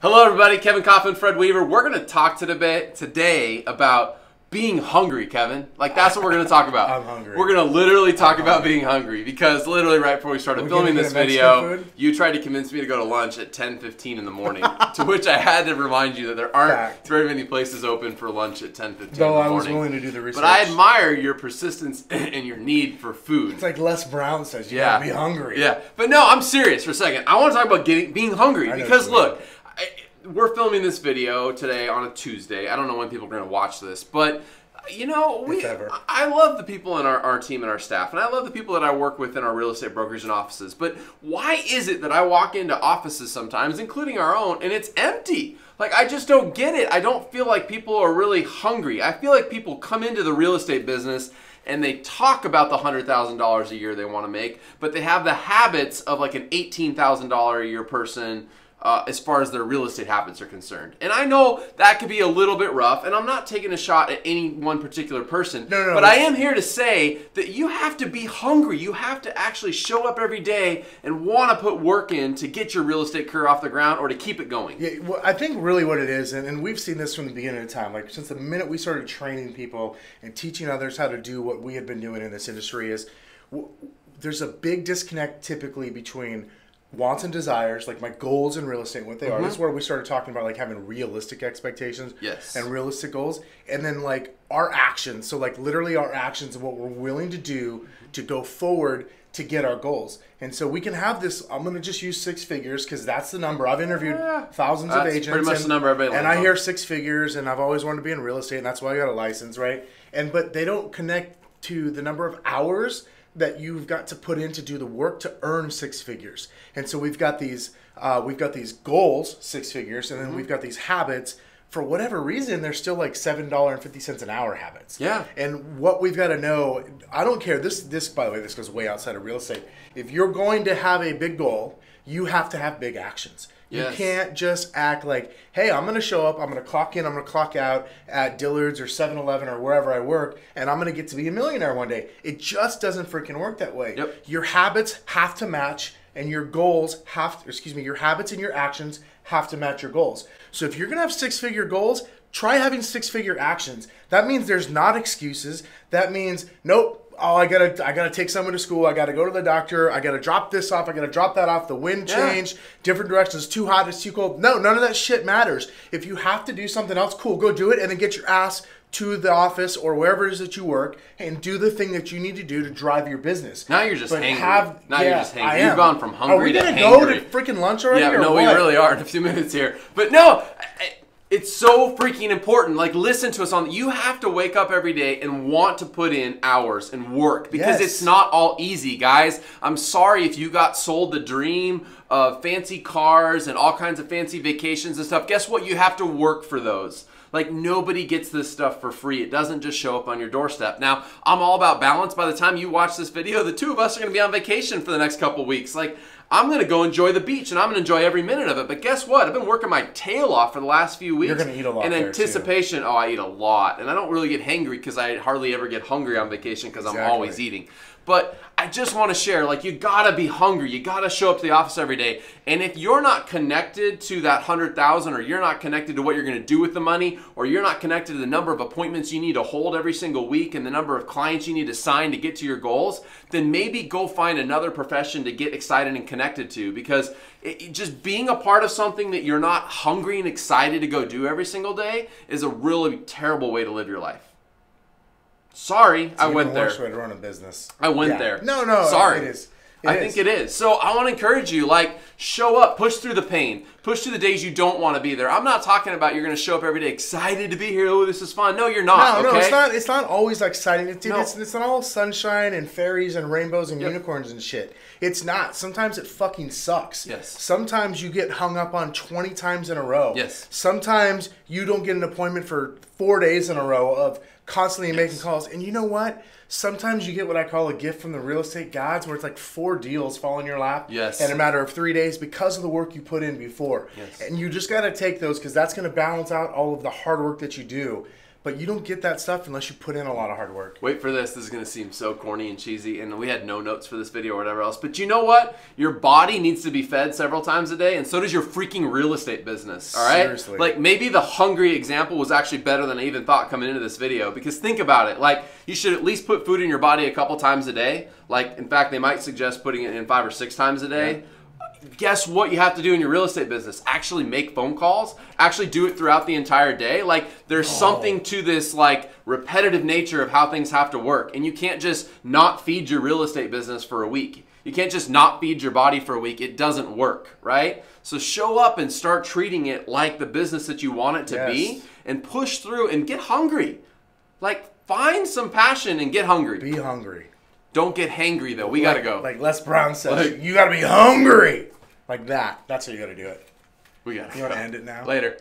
Hello everybody, Kevin Coffin, Fred Weaver. We're going to talk today about being hungry, Kevin. Like, that's what we're going to talk about. I'm hungry. We're going to literally talk about being hungry because literally right before we started filming this video, you tried to convince me to go to lunch at 10:15 in the morning, to which I had to remind you that there aren't very many places open for lunch at 10:15 in the morning. Though I was willing to do the research. But I admire your persistence and your need for food. It's like Les Brown says, you gotta be hungry. Yeah, but no, I'm serious for a second. I want to talk about being hungry because look, we're filming this video today on a Tuesday. I don't know when people are going to watch this, but you know, I love the people in our team and our staff, and I love the people that I work with in our real estate brokers and offices. But why is it that I walk into offices sometimes, including our own, and it's empty? Like, I just don't get it. I don't feel like people are really hungry. I feel like people come into the real estate business and they talk about the $100,000 a year they want to make, but they have the habits of like an $18,000 a year person as far as their real estate habits are concerned. And I know that could be a little bit rough, and I'm not taking a shot at any one particular person, but I am here to say that you have to be hungry. You have to actually show up every day and want to put work in to get your real estate career off the ground or to keep it going. Yeah, well, I think really what it is, and we've seen this from the beginning of time, like since the minute we started training people and teaching others how to do what we had been doing in this industry, is there's a big disconnect typically between wants and desires, like my goals in real estate and what they are. This is where we started talking about like having realistic expectations and realistic goals. And then like our actions. So like literally our actions and what we're willing to do to go forward to get our goals. And so we can have this, I'm going to just use six figures because that's the number. I've interviewed thousands of agents. Pretty much the number everybody and I hear six figures, and I've always wanted to be in real estate, and that's why I got a license, right? But they don't connect to the number of hours that you've got to put in to do the work to earn six figures. And so we've got these goals, six figures, and then we've got these habits. For whatever reason, they're still like $7.50 an hour habits. Yeah. And what we've got to know, I don't care. This by the way, this goes way outside of real estate. If you're going to have a big goal, you have to have big actions. You can't just act like, hey, I'm going to show up, I'm going to clock in, I'm going to clock out at Dillard's or 7-Eleven or wherever I work, and I'm going to get to be a millionaire one day. It just doesn't freaking work that way. Your habits have to match, and your goals have to, your habits and your actions have to match your goals. So if you're going to have six-figure goals, try having six-figure actions. That means there's not excuses. That means, nope. Oh, I gotta take someone to school. I gotta go to the doctor. I gotta drop this off. I gotta drop that off. The wind changed, different directions. It's too hot. It's too cold. No, none of that shit matters. If you have to do something else, cool, go do it, and then get your ass to the office or wherever it is that you work and do the thing that you need to do to drive your business. Now you're just hangry. You're just hangry. You've gone from hungry to hangry. Are we gonna go to freaking lunch already? Yeah, no, we really are in a few minutes here. But no. It's so freaking important. Like, listen to us on. You have to wake up every day and want to put in hours and work because it's not all easy, guys. I'm sorry if you got sold the dream of fancy cars and all kinds of fancy vacations and stuff. Guess what? You have to work for those. Like, nobody gets this stuff for free. It doesn't just show up on your doorstep. Now, I'm all about balance. By the time you watch this video, the two of us are going to be on vacation for the next couple weeks. Like, I'm going to go enjoy the beach, and I'm going to enjoy every minute of it. But guess what? I've been working my tail off for the last few weeks. You're going to eat a lot in anticipation. Oh, I eat a lot. And I don't really get hangry because I hardly ever get hungry on vacation because I'm always eating. But I just want to share, like, you got to be hungry. You got to show up to the office every day. And if you're not connected to that 100,000, or you're not connected to what you're going to do with the money, or you're not connected to the number of appointments you need to hold every single week and the number of clients you need to sign to get to your goals, then maybe go find another profession to get excited and connected to, because just being a part of something that you're not hungry and excited to go do every single day is a really terrible way to live your life. Sorry, I went there. It's the worst way to run a business. I went there. No, sorry. It is. I think it is. So I want to encourage you, like, show up, push through the pain, push through the days you don't want to be there. I'm not talking about you're going to show up every day excited to be here. Oh, this is fun. No, you're not. No, it's not always exciting. It's not all sunshine and fairies and rainbows and unicorns and shit. It's not. Sometimes it fucking sucks. Yes. Sometimes you get hung up on 20 times in a row. Yes. Sometimes you don't get an appointment for 4 days in a row of constantly making calls. And you know what? Sometimes you get what I call a gift from the real estate gods, where it's like 4 deals fall in your lap in a matter of 3 days because of the work you put in before. And you just got to take those, because that's going to balance out all of the hard work that you do. But you don't get that stuff unless you put in a lot of hard work. Wait for this. This is going to seem so corny and cheesy, and we had no notes for this video or whatever else. But you know what? Your body needs to be fed several times a day, and so does your freaking real estate business, all right? Seriously. Like, maybe the hungry example was actually better than I even thought coming into this video, because think about it. Like, you should at least put food in your body a couple times a day. Like, in fact, they might suggest putting it in 5 or 6 times a day. Yeah. Guess what you have to do in your real estate business? Actually make phone calls. Actually do it throughout the entire day. Like, there's something to this, like, repetitive nature of how things have to work. And you can't just not feed your real estate business for a week. You can't just not feed your body for a week. It doesn't work, right? So show up and start treating it like the business that you want it to be, and push through and get hungry. Like, find some passion and get hungry. Be hungry. Don't get hangry, though. We got to go. Like Les Brown says, you got to be hungry. Like that. That's how you got to do it. We got to go. You want to end it now? Later.